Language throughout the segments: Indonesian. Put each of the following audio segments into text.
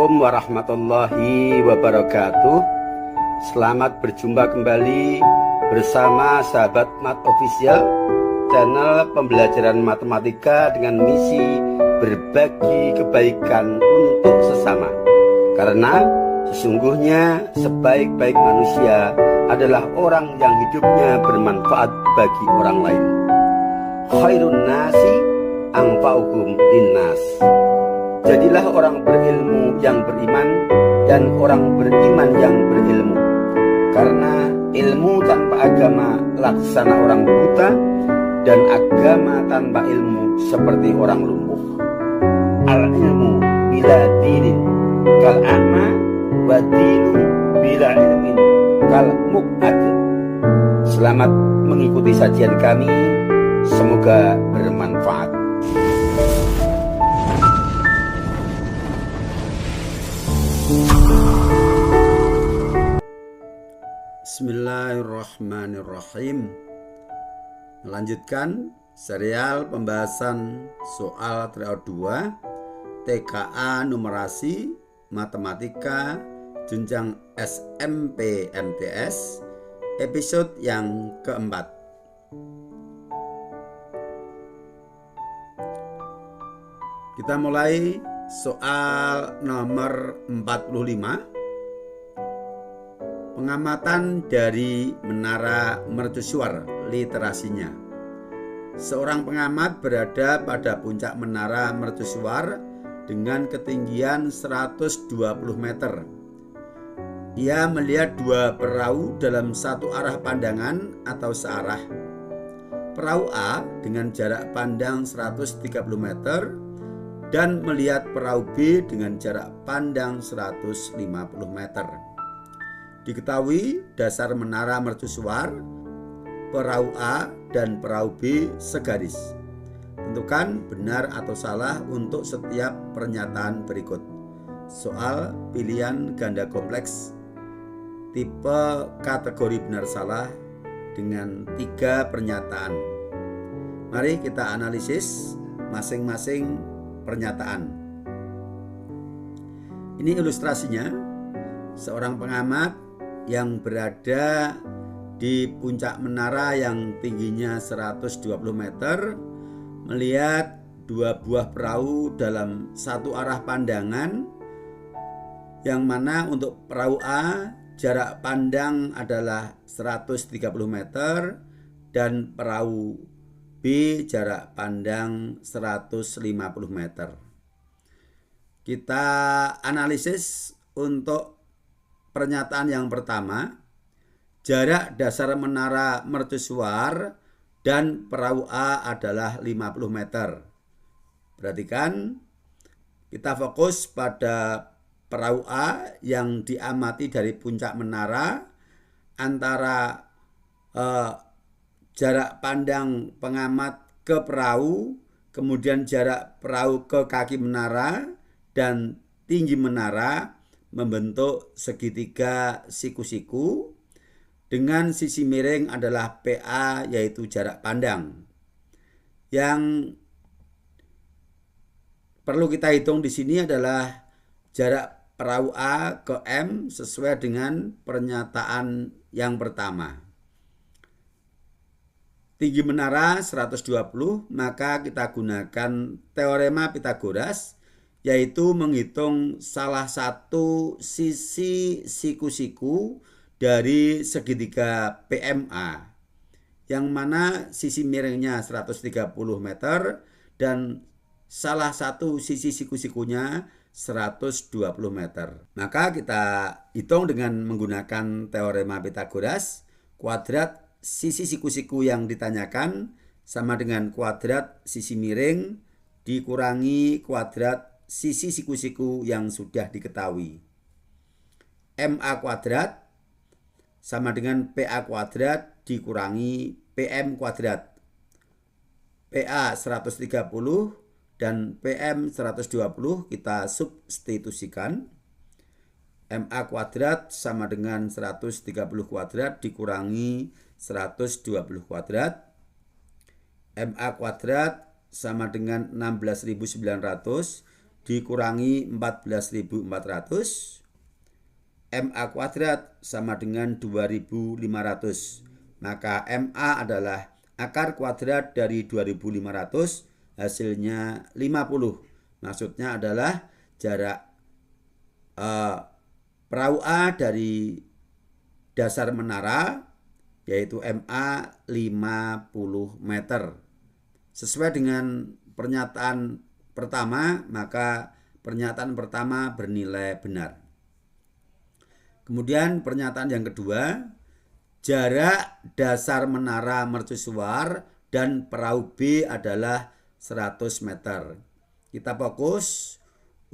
Assalamualaikum warahmatullahi wabarakatuh. Selamat berjumpa kembali bersama sahabat Mat Official, channel pembelajaran matematika dengan misi berbagi kebaikan untuk sesama. Karena sesungguhnya sebaik-baik manusia adalah orang yang hidupnya bermanfaat bagi orang lain. Khairun nasi anfa'uhum linnas. Jadilah orang berilmu yang beriman dan orang beriman yang berilmu. Karena ilmu tanpa agama laksana orang buta, dan agama tanpa ilmu seperti orang lumpuh. Al-ilmu bila dinin kal a'ma, wa dinu bila ilmin kal muqad. Selamat mengikuti sajian kami, semoga bermanfaat. Bismillahirrahmanirrahim. Melanjutkan serial pembahasan soal tryout 2 TKA numerasi matematika jenjang SMP MTS episode yang keempat. Kita mulai soal nomor 45. Pengamatan dari menara mercusuar, literasinya. Seorang pengamat berada pada puncak menara mercusuar dengan ketinggian 120 meter. Ia melihat dua perahu dalam satu arah pandangan atau searah. Perahu A dengan jarak pandang 130 meter dan melihat perahu B dengan jarak pandang 150 meter. Diketahui dasar menara mercusuar, perahu A dan perahu B segaris. Tentukan benar atau salah untuk setiap pernyataan berikut. Soal pilihan ganda kompleks tipe kategori benar salah dengan 3 pernyataan. Mari kita analisis masing-masing pernyataan. Ini ilustrasinya. Seorang pengamat yang berada di puncak menara yang tingginya 120 meter melihat dua buah perahu dalam satu arah pandangan, yang mana untuk perahu A jarak pandang adalah 130 meter dan perahu B jarak pandang 150 meter. Kita analisis untuk pernyataan yang pertama, jarak dasar menara mercusuar dan perahu A adalah 50 meter. Perhatikan, kita fokus pada perahu A yang diamati dari puncak menara antara jarak pandang pengamat ke perahu, kemudian jarak perahu ke kaki menara dan tinggi menara membentuk segitiga siku-siku dengan sisi miring adalah PA, yaitu jarak pandang. Yang perlu kita hitung di sini adalah jarak perahu A ke M sesuai dengan pernyataan yang pertama. Tinggi menara 120, maka kita gunakan teorema Pythagoras, yaitu menghitung salah satu sisi siku-siku dari segitiga PMA, yang mana sisi miringnya 130 meter dan salah satu sisi siku-sikunya 120 meter. Maka kita hitung dengan menggunakan teorema Pythagoras. Kuadrat sisi siku-siku yang ditanyakan sama dengan kuadrat sisi miring dikurangi kuadrat sisi siku-siku yang sudah diketahui. MA kuadrat sama dengan PA kuadrat dikurangi PM kuadrat. PA 130 dan PM 120 kita substitusikan. MA kuadrat sama dengan 130 kuadrat dikurangi 120 kuadrat. MA kuadrat sama dengan 16.900 dikurangi 14.400. MA kuadrat sama dengan 2.500. Maka MA adalah akar kuadrat dari 2.500, hasilnya 50. Maksudnya adalah jarak perahu A dari dasar menara, yaitu MA 50 meter. Sesuai dengan pernyataan pertama, maka pernyataan pertama bernilai benar. Kemudian pernyataan yang kedua, jarak dasar menara mercusuar dan perahu B adalah 100 meter. Kita fokus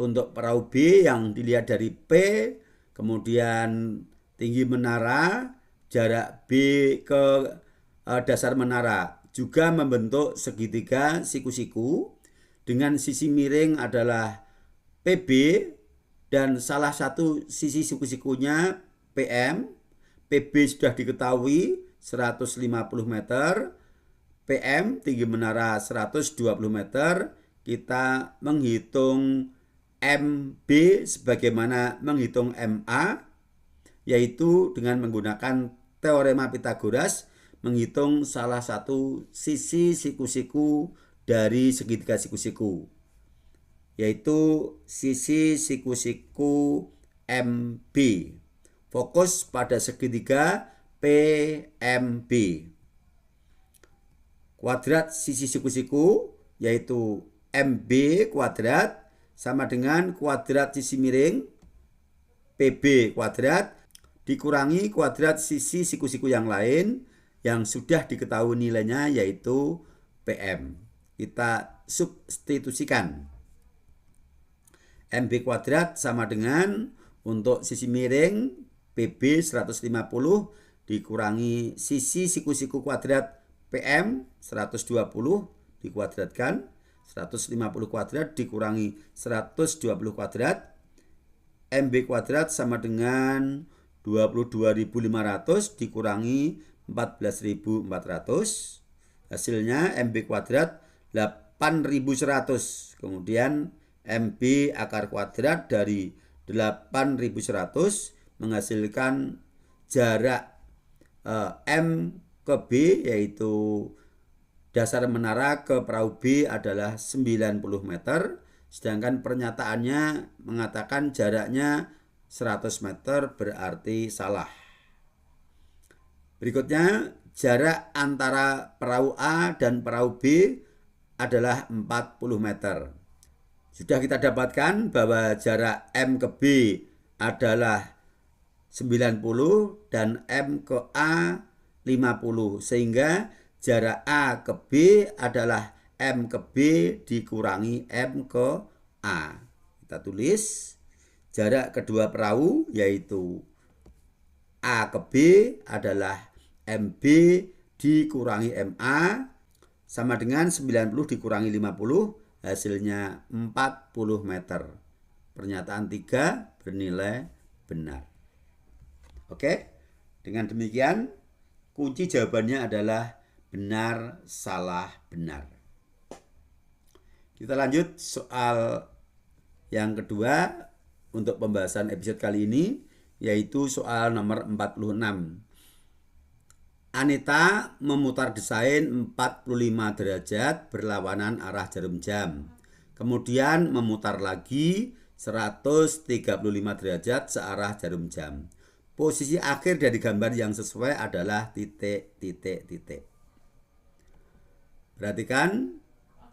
untuk perahu B yang dilihat dari P, kemudian tinggi menara, jarak B ke dasar menara juga membentuk segitiga siku-siku dengan sisi miring adalah PB dan salah satu sisi siku-sikunya PM. PB sudah diketahui 150 meter, PM tinggi menara 120 meter. Kita menghitung MB sebagaimana menghitung MA, yaitu dengan menggunakan teorema Pythagoras, menghitung salah satu sisi siku-siku dari segitiga siku-siku, yaitu sisi siku-siku MB. Fokus pada segitiga PMB. Kuadrat sisi siku-siku yaitu MB kuadrat sama dengan kuadrat sisi miring PB kuadrat dikurangi kuadrat sisi siku-siku yang lain yang sudah diketahui nilainya, yaitu PM. Kita substitusikan. MB kuadrat sama dengan untuk sisi miring PB 150 dikurangi sisi siku-siku kuadrat PM 120 dikuadratkan, 150 kuadrat dikurangi 120 kuadrat, MB kuadrat sama dengan 22.500 dikurangi 14.400. Hasilnya MB kuadrat 8.100. Kemudian MB akar kuadrat dari 8.100 menghasilkan jarak M ke B, yaitu dasar menara ke perahu B adalah 90 meter. Sedangkan pernyataannya mengatakan jaraknya 100 meter, berarti salah. Berikutnya, jarak antara perahu A dan perahu B adalah 40 meter. Sudah kita dapatkan bahwa jarak M ke B adalah 90 dan M ke A 50, sehingga jarak A ke B adalah M ke B dikurangi M ke A. Kita tulis jarak kedua perahu yaitu A ke B adalah MB dikurangi MA sama dengan 90 dikurangi 50, hasilnya 40 meter. Pernyataan 3 bernilai benar. Oke, dengan demikian kunci jawabannya adalah benar, salah, benar. Kita lanjut soal yang kedua untuk pembahasan episode kali ini, yaitu soal nomor 46. Anita memutar desain 45 derajat berlawanan arah jarum jam. Kemudian memutar lagi 135 derajat searah jarum jam. Posisi akhir dari gambar yang sesuai adalah titik, titik, titik. Perhatikan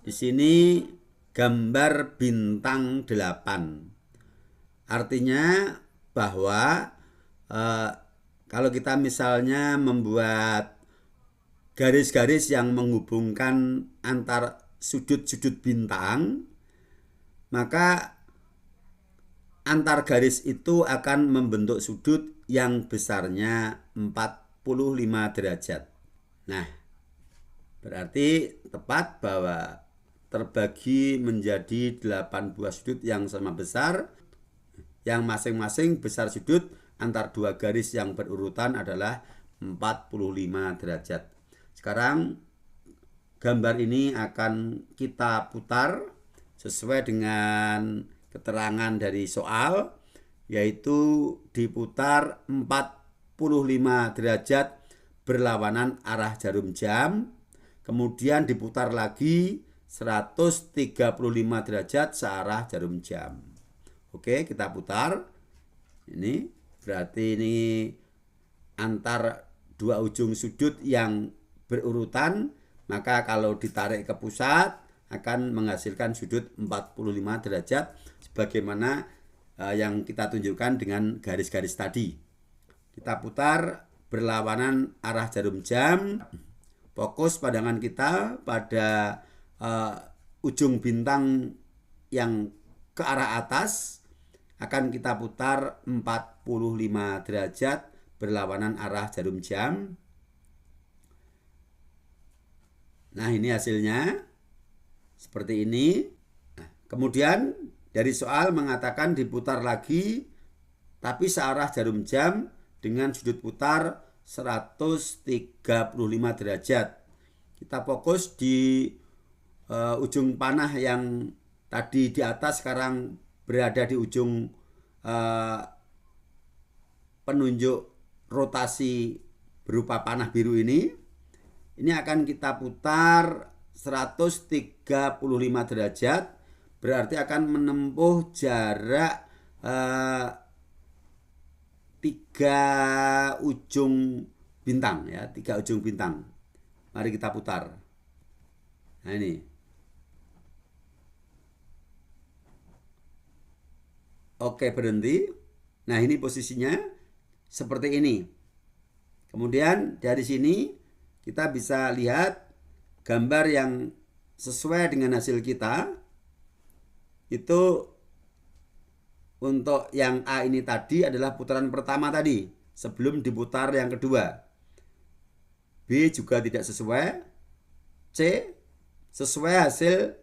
di sini gambar bintang 8. Artinya bahwa kalau kita misalnya membuat garis-garis yang menghubungkan antar sudut-sudut bintang, maka antar garis itu akan membentuk sudut yang besarnya 45 derajat. Nah, berarti tepat bahwa terbagi menjadi 8 buah sudut yang sama besar, yang masing-masing besar sudut antar dua garis yang berurutan adalah 45 derajat. Sekarang gambar ini akan kita putar sesuai dengan keterangan dari soal, yaitu diputar 45 derajat berlawanan arah jarum jam, kemudian diputar lagi 135 derajat searah jarum jam. Oke, kita putar. Ini berarti ini antar dua ujung sudut yang berurutan, maka kalau ditarik ke pusat akan menghasilkan sudut 45 derajat sebagaimana yang kita tunjukkan dengan garis-garis tadi. Kita putar berlawanan arah jarum jam. Fokus pandangan kita pada ujung bintang yang ke arah atas, akan kita putar 45 derajat berlawanan arah jarum jam. Nah, ini hasilnya seperti ini. Nah, kemudian dari soal mengatakan diputar lagi tapi searah jarum jam dengan sudut putar 135 derajat. Kita fokus di ujung panah yang tadi di atas, sekarang berada di ujung penunjuk rotasi berupa panah biru ini. Ini akan kita putar 135 derajat, berarti akan menempuh jarak 3 ujung bintang ya, 3 ujung bintang. Mari kita putar. Nah, ini. Oke, berhenti. Nah, ini posisinya seperti ini. Kemudian dari sini kita bisa lihat gambar yang sesuai dengan hasil kita. Itu untuk yang A ini tadi adalah putaran pertama tadi, sebelum diputar yang kedua. B juga tidak sesuai. C sesuai hasil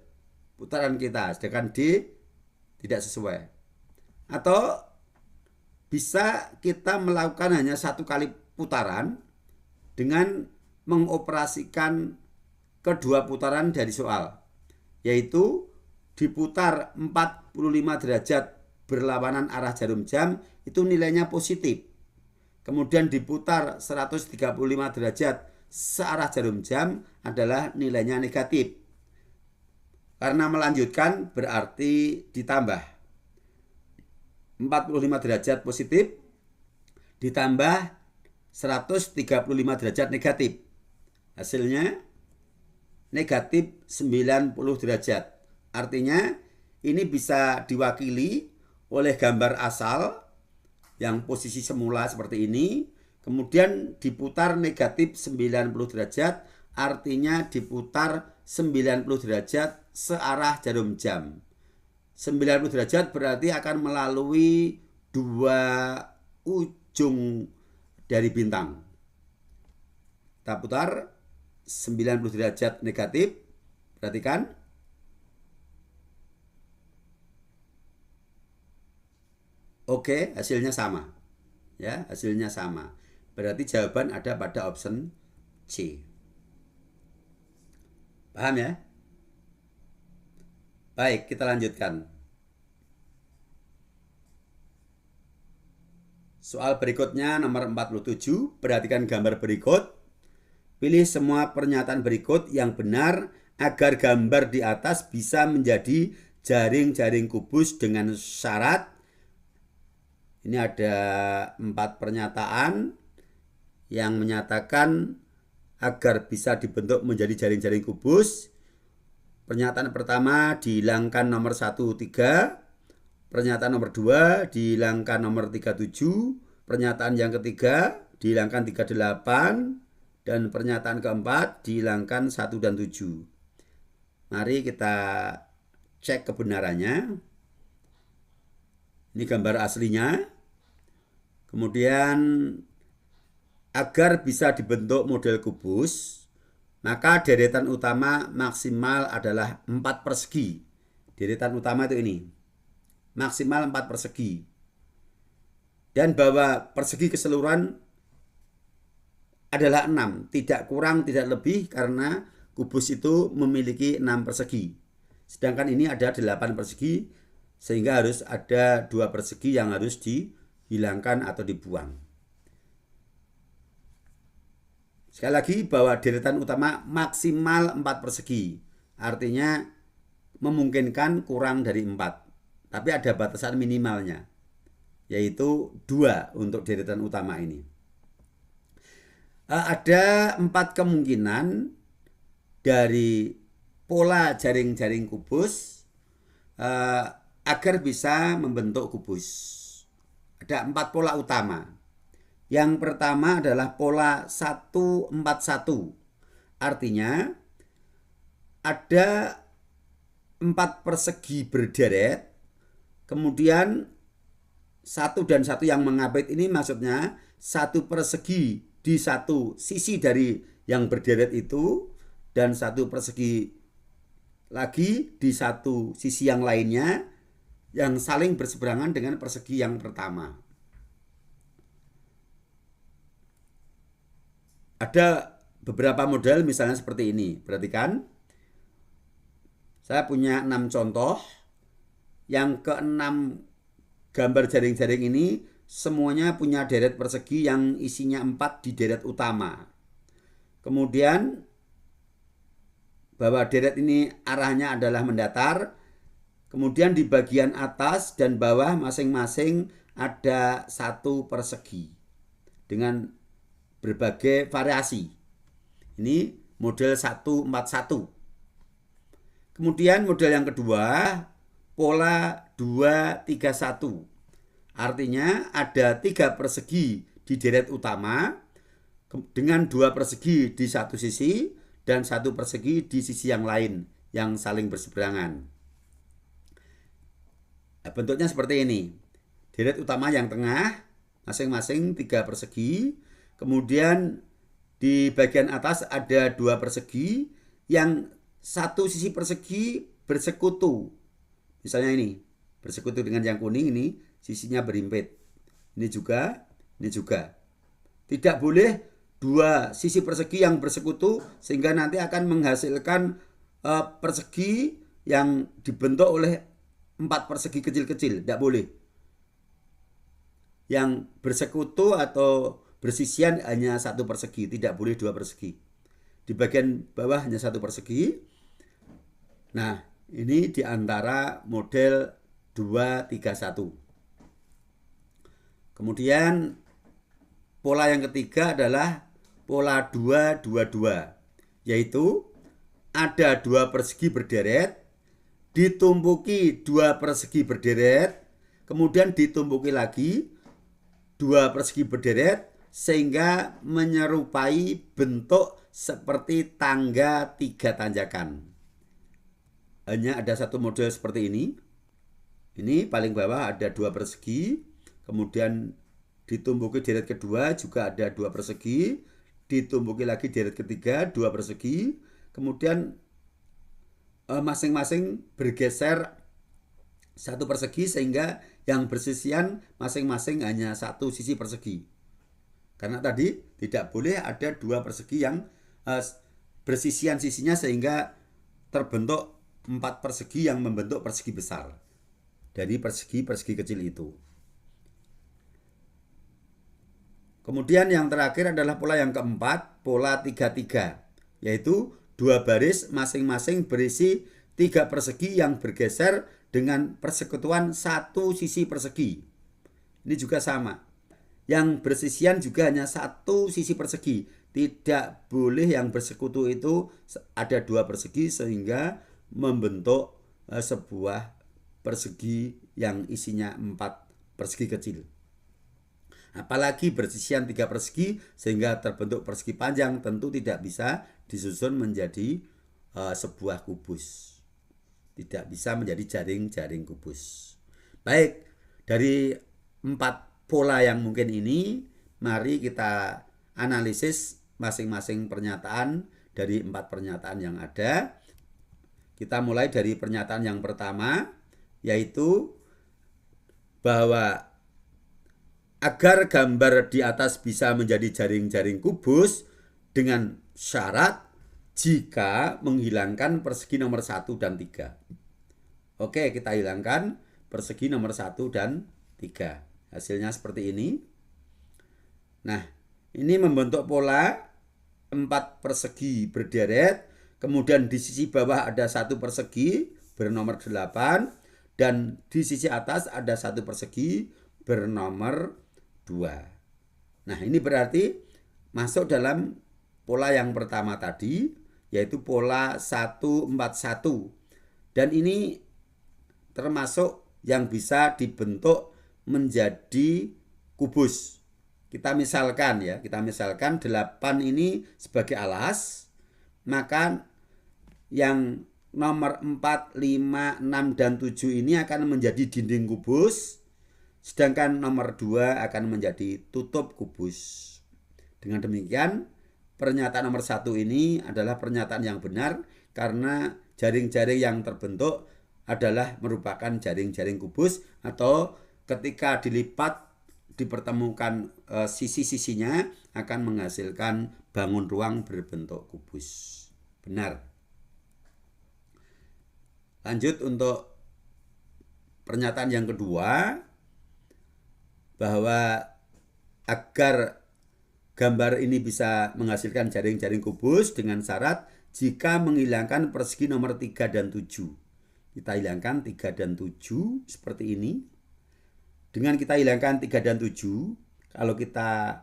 putaran kita, sedangkan D tidak sesuai. Atau bisa kita melakukan hanya 1 kali putaran dengan mengoperasikan kedua putaran dari soal, yaitu diputar 45 derajat berlawanan arah jarum jam, itu nilainya positif. Kemudian diputar 135 derajat searah jarum jam adalah nilainya negatif. Karena melanjutkan berarti ditambah. 45 derajat positif ditambah 135 derajat negatif. Hasilnya negatif 90 derajat. Artinya ini bisa diwakili oleh gambar asal yang posisi semula seperti ini, kemudian diputar negatif 90 derajat, artinya diputar 90 derajat searah jarum jam. 90 derajat berarti akan melalui 2 ujung dari bintang. Kita putar 90 derajat negatif. Perhatikan. Oke, hasilnya sama. Ya, hasilnya sama. Berarti jawaban ada pada option C. Paham ya? Baik, kita lanjutkan. Soal berikutnya nomor 47, perhatikan gambar berikut. Pilih semua pernyataan berikut yang benar agar gambar di atas bisa menjadi jaring-jaring kubus dengan syarat. Ini ada 4 pernyataan yang menyatakan agar bisa dibentuk menjadi jaring-jaring kubus. Pernyataan pertama dihilangkan nomor 13, pernyataan nomor 2 dihilangkan nomor 37, pernyataan yang ketiga dihilangkan 38, dan pernyataan keempat dihilangkan 1 dan 7. Mari kita cek kebenarannya. Ini gambar aslinya. Kemudian agar bisa dibentuk model kubus, maka deretan utama maksimal adalah 4 persegi. Deretan utama itu ini. Maksimal 4 persegi. Dan bahwa persegi keseluruhan adalah 6. Tidak kurang, tidak lebih, karena kubus itu memiliki 6 persegi. Sedangkan ini ada 8 persegi, sehingga harus ada 2 persegi yang harus dihilangkan atau dibuang. Sekali lagi bahwa deretan utama maksimal 4 persegi. Artinya memungkinkan kurang dari 4. Tapi ada batasan minimalnya, yaitu 2 untuk deretan utama ini. Ada 4 kemungkinan dari pola jaring-jaring kubus agar bisa membentuk kubus. Ada 4 pola utama. Yang pertama adalah pola 141. Artinya ada 4 persegi berderet, kemudian 1 dan 1 yang mengapit ini maksudnya 1 persegi di satu sisi dari yang berderet itu, dan 1 persegi lagi di satu sisi yang lainnya yang saling berseberangan dengan persegi yang pertama. Ada beberapa model misalnya seperti ini. Perhatikan. Saya punya 6 contoh. Yang ke-6 gambar jaring-jaring ini semuanya punya deret persegi yang isinya 4 di deret utama. Kemudian bahwa deret ini arahnya adalah mendatar. Kemudian di bagian atas dan bawah masing-masing ada 1 persegi dengan berbagai variasi. Ini model 141. Kemudian model yang kedua, pola 231. Artinya ada 3 persegi di deret utama dengan 2 persegi di satu sisi dan 1 persegi di sisi yang lain yang saling berseberangan. Nah, bentuknya seperti ini. Deret utama yang tengah masing-masing 3 persegi. Kemudian di bagian atas ada 2 persegi yang satu sisi persegi bersekutu. Misalnya ini bersekutu dengan yang kuning, ini sisinya berimpit. Ini juga, ini juga. Tidak boleh 2 sisi persegi yang bersekutu sehingga nanti akan menghasilkan persegi yang dibentuk oleh 4 persegi kecil-kecil. Tidak boleh. Yang bersekutu atau bersisian hanya 1 persegi, tidak boleh 2 persegi. Di bagian bawah hanya 1 persegi. Nah, ini di antara model 231. Kemudian pola yang ketiga adalah pola 222, yaitu ada 2 persegi berderet, ditumpuki 2 persegi berderet, kemudian ditumpuki lagi 2 persegi berderet sehingga menyerupai bentuk seperti tangga 3 tanjakan. Hanya ada 1 model seperti ini. Ini paling bawah ada 2 persegi, kemudian ditumpuki deret kedua juga ada 2 persegi, ditumpuki lagi deret ketiga 2 persegi, kemudian masing-masing bergeser 1 persegi sehingga yang bersisian masing-masing hanya 1 sisi persegi. Karena tadi tidak boleh ada 2 persegi yang bersisian sisinya sehingga terbentuk 4 persegi yang membentuk persegi besar dari persegi-persegi kecil itu. Kemudian yang terakhir adalah pola yang keempat, pola 33, yaitu 2 baris masing-masing berisi 3 persegi yang bergeser dengan persekutuan 1 sisi persegi. Ini juga sama. Yang bersisian juga hanya 1 sisi persegi. Tidak boleh yang bersekutu itu ada 2 persegi sehingga membentuk sebuah persegi yang isinya 4 persegi kecil. Apalagi bersisian 3 persegi sehingga terbentuk persegi panjang, tentu tidak bisa disusun menjadi sebuah kubus. Tidak bisa menjadi jaring-jaring kubus. Baik, dari 4 pola yang mungkin ini, mari kita analisis masing-masing pernyataan dari 4 pernyataan yang ada. Kita mulai dari pernyataan yang pertama, yaitu bahwa agar gambar di atas bisa menjadi jaring-jaring kubus dengan syarat jika menghilangkan persegi nomor 1 dan 3. Oke, kita hilangkan persegi nomor 1 dan 3. Hasilnya seperti ini. Nah, ini membentuk pola 4 persegi berderet. Kemudian di sisi bawah ada 1 persegi bernomor 8. Dan di sisi atas ada 1 persegi bernomor 2. Nah, ini berarti masuk dalam pola yang pertama tadi, yaitu pola 141. Dan ini termasuk yang bisa dibentuk menjadi kubus. Kita misalkan 8 ini sebagai alas, maka yang nomor 4, 5, 6, dan 7 ini akan menjadi dinding kubus, sedangkan nomor 2 akan menjadi tutup kubus. Dengan demikian, pernyataan nomor 1 ini adalah pernyataan yang benar karena jaring-jaring yang terbentuk adalah merupakan jaring-jaring kubus, atau ketika dilipat dipertemukan sisi-sisinya akan menghasilkan bangun ruang berbentuk kubus. Benar. Lanjut untuk pernyataan yang kedua, bahwa agar gambar ini bisa menghasilkan jaring-jaring kubus dengan syarat jika menghilangkan persegi nomor 3 dan 7. Kita hilangkan 3 dan 7 seperti ini. Dengan kita hilangkan 3 dan 7, kalau kita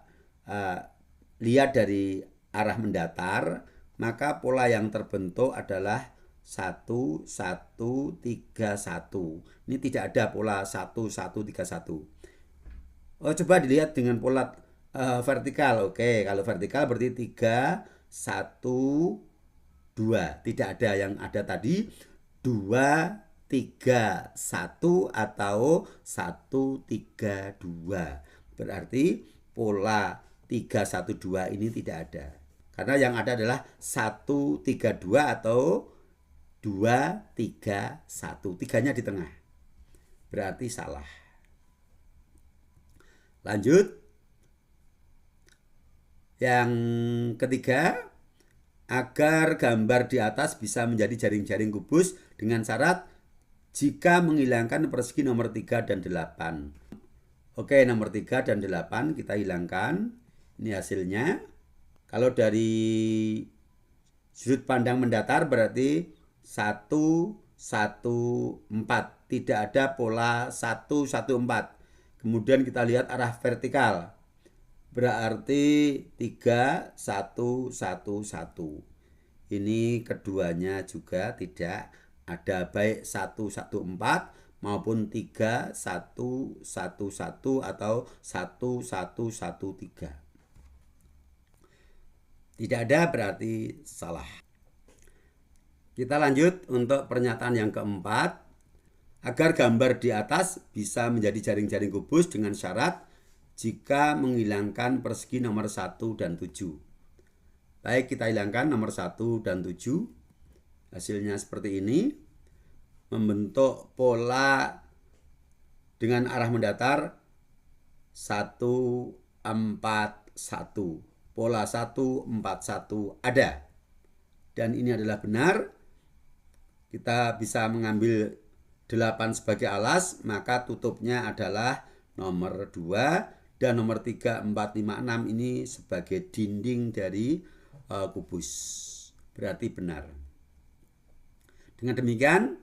lihat dari arah mendatar, maka pola yang terbentuk adalah 1, 1, 3, 1. Ini tidak ada pola 1, 1, 3, 1. Coba dilihat dengan pola vertikal. Oke, kalau vertikal berarti 3, 1, 2. Tidak ada, yang ada tadi 2, 3, 1 atau 1, 3, 2. Berarti pola 3, 1, 2 ini tidak ada. Karena yang ada adalah 1, 3, 2 atau 2, 3, 1. Tiganya di tengah. Berarti salah. Lanjut. Yang ketiga, agar gambar di atas bisa menjadi jaring-jaring kubus dengan syarat jika menghilangkan persegi nomor 3 dan 8. Oke, nomor 3 dan 8 kita hilangkan. Ini hasilnya. Kalau dari sudut pandang mendatar berarti 1, 1, 4. Tidak ada pola 1, 1, 4. Kemudian kita lihat arah vertikal. Berarti 3, 1, 1, 1. Ini keduanya juga tidak ada, baik 1, 1, 4 maupun 3, 1, 1, 1 atau 1, 1, 1, 3. Tidak ada, berarti salah. Kita lanjut untuk pernyataan yang keempat. Agar gambar di atas bisa menjadi jaring-jaring kubus dengan syarat jika menghilangkan persegi nomor 1 dan 7. Baik, kita hilangkan nomor 1 dan 7. Hasilnya seperti ini. Membentuk pola dengan arah mendatar 1, 4, 1. Pola 1, 4, 1 ada. Dan ini adalah benar. Kita bisa mengambil 8 sebagai alas, maka tutupnya adalah nomor 2. Dan nomor 3, 4, 5, 6 ini sebagai dinding dari kubus. Berarti benar. Dengan demikian,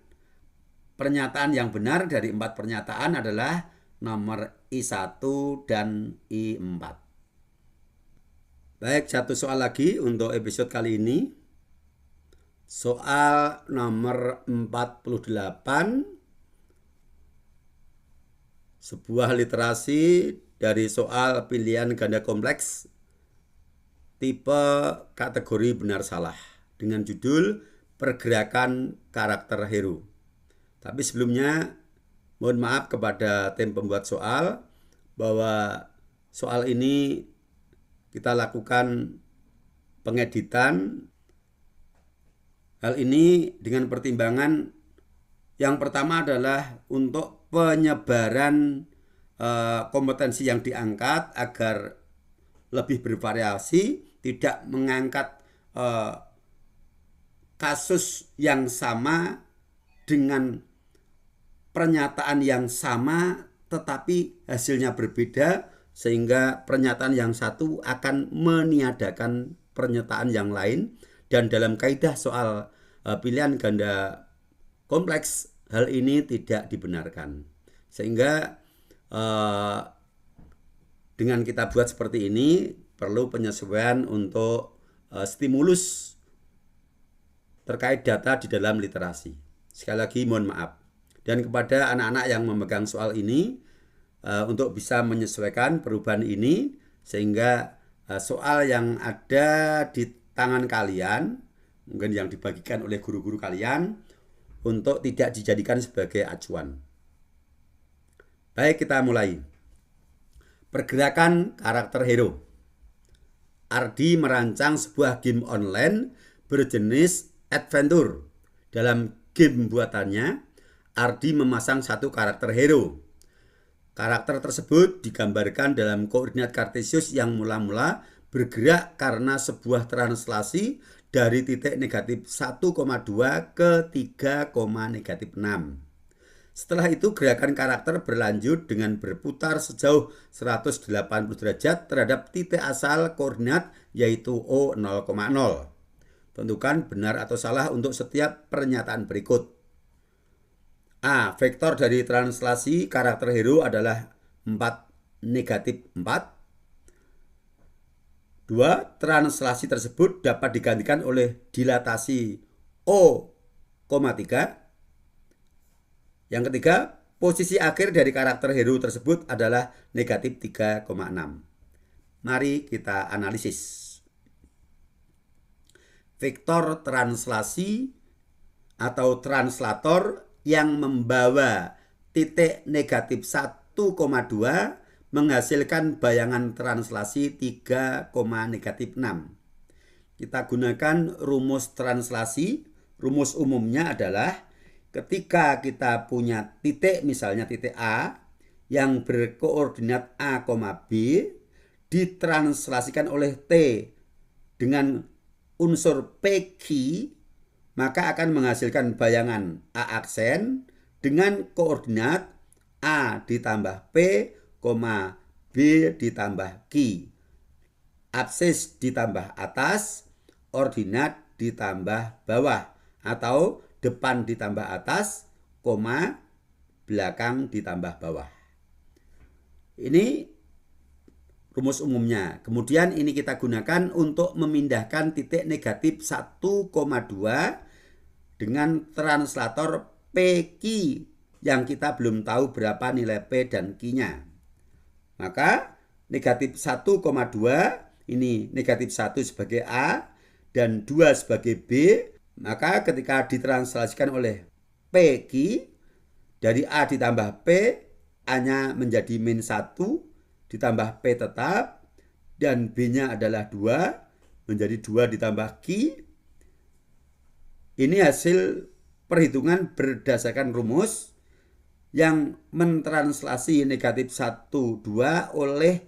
pernyataan yang benar dari 4 pernyataan adalah nomor I1 dan I4. Baik, satu soal lagi untuk episode kali ini. Soal nomor 48. Sebuah literasi dari soal pilihan ganda kompleks tipe kategori benar salah dengan judul pergerakan karakter hero. Tapi sebelumnya mohon maaf kepada tim pembuat soal bahwa soal ini kita lakukan pengeditan. Hal ini dengan pertimbangan yang pertama adalah untuk penyebaran kompetensi yang diangkat agar lebih bervariasi, tidak mengangkat kasus yang sama dengan pernyataan yang sama tetapi hasilnya berbeda, sehingga pernyataan yang satu akan meniadakan pernyataan yang lain. Dan dalam kaidah soal pilihan ganda kompleks, hal ini tidak dibenarkan. Sehingga dengan kita buat seperti ini perlu penyesuaian untuk stimulus terkait data di dalam literasi. Sekali lagi mohon maaf. Dan kepada anak-anak yang memegang soal ini, untuk bisa menyesuaikan perubahan ini sehingga soal yang ada di tangan kalian, mungkin yang dibagikan oleh guru-guru kalian, untuk tidak dijadikan sebagai acuan. Baik, kita mulai. Pergerakan karakter hero. Ardi merancang sebuah game online berjenis adventure. Dalam game buatannya, Ardi memasang satu karakter hero. Karakter tersebut digambarkan dalam koordinat kartesius yang mula-mula bergerak karena sebuah translasi dari titik negatif 1,2 ke 3, negatif 6. Setelah itu gerakan karakter berlanjut dengan berputar sejauh 180 derajat terhadap titik asal koordinat yaitu O 0,0. Tentukan benar atau salah untuk setiap pernyataan berikut. A. Vektor dari translasi karakter hero adalah 4, negatif 4. 2. Translasi tersebut dapat digantikan oleh dilatasi O, 3. Yang ketiga, posisi akhir dari karakter hero tersebut adalah negatif 3,6. Mari kita analisis. Vektor translasi atau translator yang membawa titik negatif 1,2 menghasilkan bayangan translasi 3, negatif 6. Kita gunakan rumus translasi. Rumus umumnya adalah ketika kita punya titik, misalnya titik A yang berkoordinat A, B, ditranslasikan oleh T dengan unsur PQ, maka akan menghasilkan bayangan A aksen dengan koordinat A ditambah P, B ditambah Q. Absis ditambah atas, ordinat ditambah bawah, atau depan ditambah atas, belakang ditambah bawah. Ini rumus umumnya. Kemudian ini kita gunakan untuk memindahkan titik negatif 1,2 dengan translator PQ yang kita belum tahu berapa nilai P dan Q-nya. Maka negatif 1,2 ini negatif 1 sebagai A dan 2 sebagai B. Maka ketika ditranslasikan oleh PQ, dari A ditambah P, A-nya menjadi min 1, ditambah P tetap, dan B-nya adalah 2, menjadi 2 ditambah Q. Ini hasil perhitungan berdasarkan rumus yang mentranslasi negatif 1, 2 oleh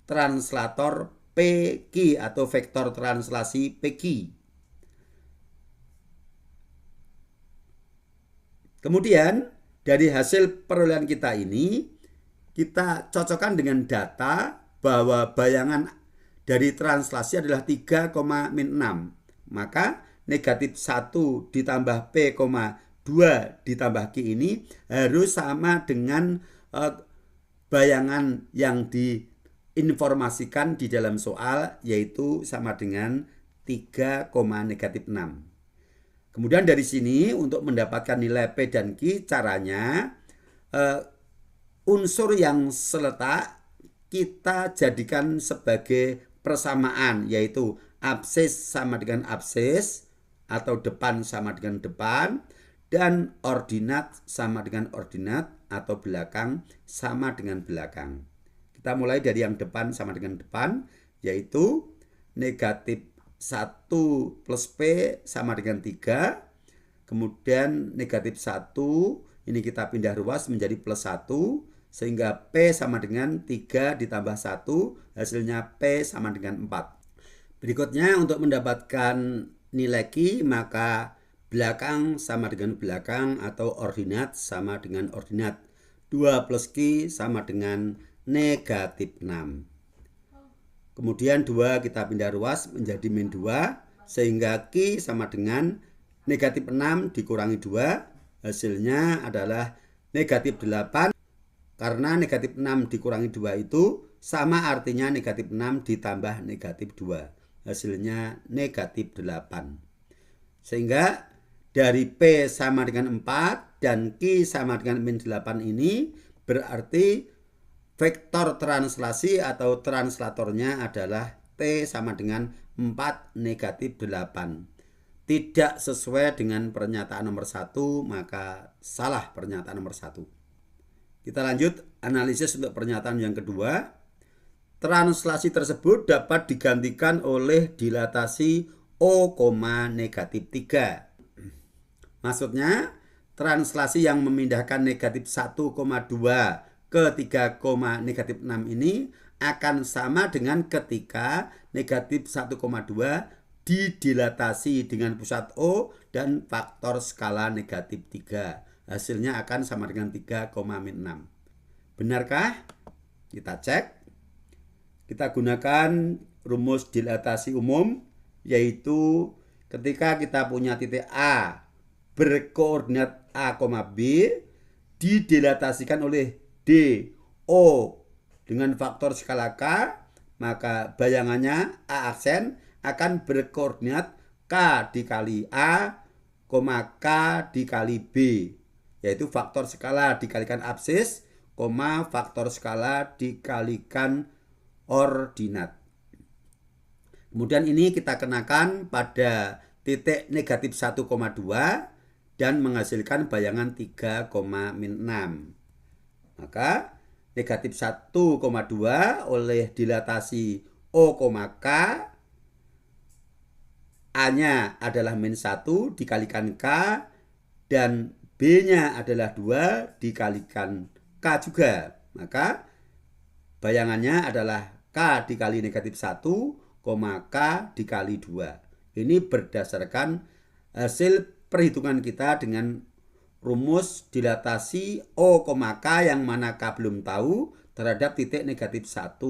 translator PQ atau vektor translasi PQ. Kemudian dari hasil perolehan kita ini, kita cocokkan dengan data bahwa bayangan dari translasi adalah 3, min 6. Maka negatif 1 ditambah P, 2 ditambah Q ini harus sama dengan bayangan yang diinformasikan di dalam soal, yaitu sama dengan 3, negatif 6. Kemudian dari sini untuk mendapatkan nilai P dan Q, caranya unsur yang seletak kita jadikan sebagai persamaan, yaitu absis sama dengan absis atau depan sama dengan depan, dan ordinat sama dengan ordinat atau belakang sama dengan belakang. Kita mulai dari yang depan sama dengan depan, yaitu negatif 1 plus P sama dengan 3. Kemudian negatif 1 ini kita pindah ruas menjadi plus 1, sehingga P sama dengan 3 ditambah 1, hasilnya P sama dengan 4. Berikutnya untuk mendapatkan nilai Q, maka belakang sama dengan belakang atau ordinat sama dengan ordinat. 2 plus Q sama dengan negatif 6. Kemudian 2 kita pindah ruas menjadi min 2, sehingga Q sama dengan negatif 6 dikurangi 2, hasilnya adalah negatif 8. Karena negatif 6 dikurangi 2 itu sama artinya negatif 6 ditambah negatif 2. Hasilnya negatif 8. Sehingga dari P sama dengan 4 dan Q sama dengan min 8 ini berarti vektor translasi atau translatornya adalah T sama dengan 4 negatif 8. Tidak sesuai dengan pernyataan nomor 1, maka salah pernyataan nomor 1. Kita lanjut analisis untuk pernyataan yang kedua. Translasi tersebut dapat digantikan oleh dilatasi O, negatif 3. Maksudnya translasi yang memindahkan negatif 1,2 ke 3, negatif 6 ini akan sama dengan ketika negatif 1,2 didilatasi dengan pusat O dan faktor skala negatif 3. Hasilnya akan sama dengan 3, min 6. Benarkah? Kita cek. Kita gunakan rumus dilatasi umum, yaitu ketika kita punya titik A berkoordinat A, B didilatasikan oleh D, O dengan faktor skala K, maka bayangannya A aksen akan berkoordinat K dikali A, K dikali B, yaitu faktor skala dikalikan absis, faktor skala dikalikan ordinat. Kemudian ini kita kenakan pada titik negatif 1,2 dan menghasilkan bayangan 3, min 6. Maka negatif 1,2 oleh dilatasi O, K, A-nya adalah min 1 dikalikan K, dan B-nya adalah 2 dikalikan K juga. Maka bayangannya adalah K dikali negatif 1, K dikali 2. Ini berdasarkan hasil perhitungan kita dengan rumus dilatasi O, K yang mana K belum tahu terhadap titik negatif 1,2.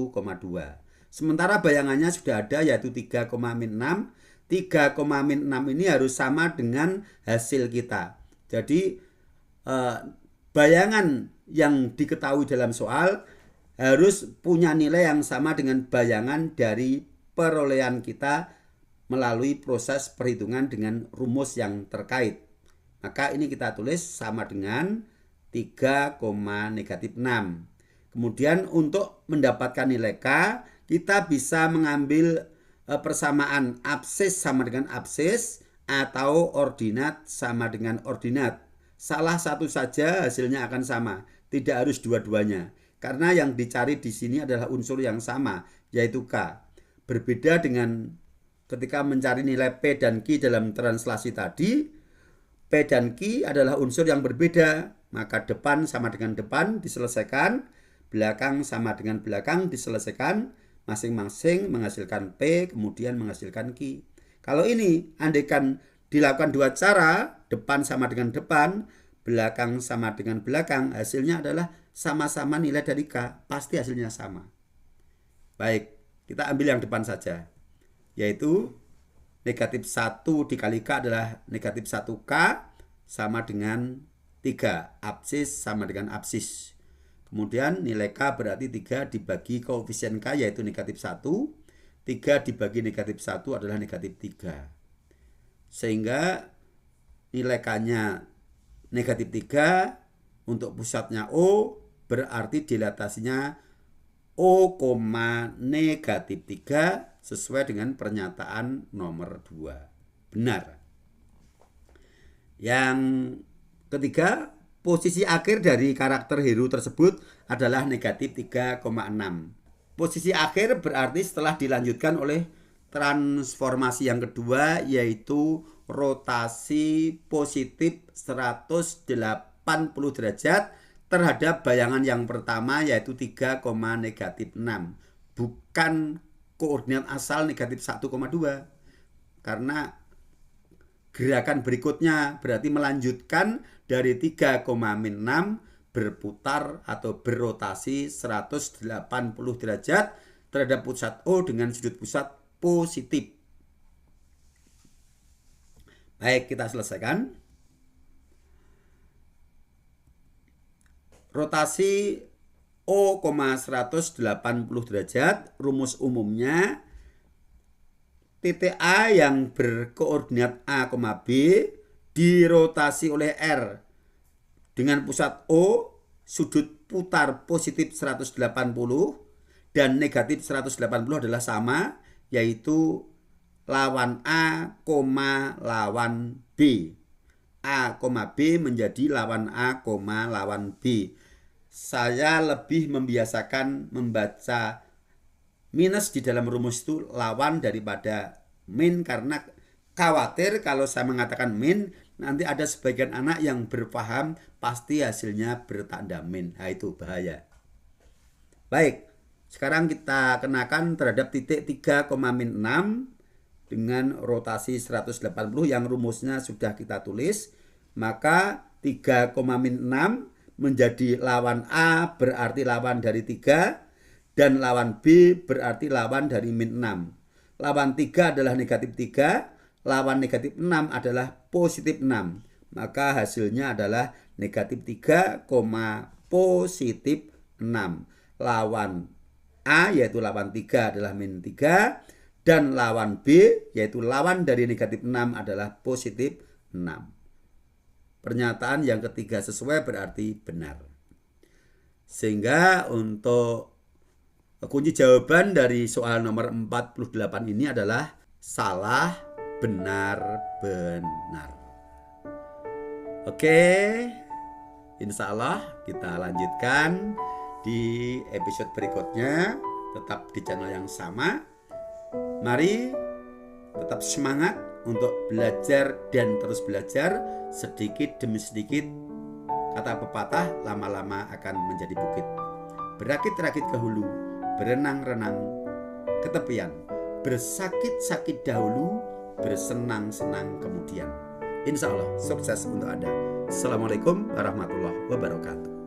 Sementara bayangannya sudah ada, yaitu 3, min 6. 3, min 6 ini harus sama dengan hasil kita. Jadi bayangan yang diketahui dalam soal harus punya nilai yang sama dengan bayangan dari perolehan kita melalui proses perhitungan dengan rumus yang terkait. Maka ini kita tulis sama dengan 3, negatif 6. Kemudian untuk mendapatkan nilai K, kita bisa mengambil persamaan absis sama dengan absis atau ordinat sama dengan ordinat. Salah satu saja hasilnya akan sama, tidak harus dua-duanya. Karena yang dicari di sini adalah unsur yang sama, yaitu K. Berbeda dengan ketika mencari nilai P dan Q dalam translasi tadi, P dan Q adalah unsur yang berbeda, maka depan sama dengan depan diselesaikan, belakang sama dengan belakang diselesaikan, masing-masing menghasilkan P, kemudian menghasilkan Q. Kalau ini andaikan dilakukan dua cara, depan sama dengan depan, belakang sama dengan belakang, hasilnya adalah sama-sama nilai dari K, pasti hasilnya sama. Baik, kita ambil yang depan saja, yaitu negatif 1 dikali K adalah negatif 1K sama dengan 3. Absis sama dengan absis. Kemudian nilai K berarti 3 dibagi koefisien K, yaitu negatif 1. 3 dibagi negatif 1 adalah negatif 3. Sehingga nilai K-nya negatif 3, untuk pusatnya O, berarti dilatasinya O, negatif 3 sesuai dengan pernyataan nomor 2. Benar. Yang ketiga, posisi akhir dari karakter hero tersebut adalah negatif 3,6. Posisi akhir berarti setelah dilanjutkan oleh transformasi yang kedua, yaitu rotasi positif 180 derajat terhadap bayangan yang pertama, yaitu 3, negatif 6. Bukan koordinat asal negatif 1,2. Karena gerakan berikutnya, berarti melanjutkan dari 3,6 berputar atau berrotasi 180 derajat terhadap pusat O dengan sudut pusat positif. Baik, kita selesaikan. Rotasi O, 180 derajat, rumus umumnya titik A yang berkoordinat A, B dirotasi oleh R dengan pusat O, sudut putar positif 180 dan negatif 180 adalah sama, yaitu lawan A, lawan B. A, B menjadi lawan A, lawan B. Saya lebih membiasakan membaca minus di dalam rumus itu lawan daripada min, karena khawatir kalau saya mengatakan min nanti ada sebagian anak yang berpaham pasti hasilnya bertanda min. Nah, itu bahaya. Baik, sekarang kita kenakan terhadap titik 3,6 dengan rotasi 180 yang rumusnya sudah kita tulis. Maka 3,6 menjadi lawan A berarti lawan dari 3, dan lawan B berarti lawan dari min 6. Lawan 3 adalah negatif 3, lawan negatif 6 adalah positif 6. Maka hasilnya adalah negatif 3, positif 6. Lawan A yaitu lawan 3 adalah min 3, dan lawan B yaitu lawan dari negatif 6 adalah positif 6. Pernyataan yang ketiga sesuai berarti benar. Sehingga untuk kunci jawaban dari soal nomor 48 ini adalah salah, benar, benar. Oke, insya Allah kita lanjutkan di episode berikutnya, tetap di channel yang sama. Mari tetap semangat untuk belajar dan terus belajar, sedikit demi sedikit. Kata pepatah, lama-lama akan menjadi bukit. Berakit-rakit ke hulu, berenang-renang ke tepian, bersakit-sakit dahulu, bersenang-senang kemudian. Insya Allah sukses untuk Anda. Assalamualaikum warahmatullahi wabarakatuh.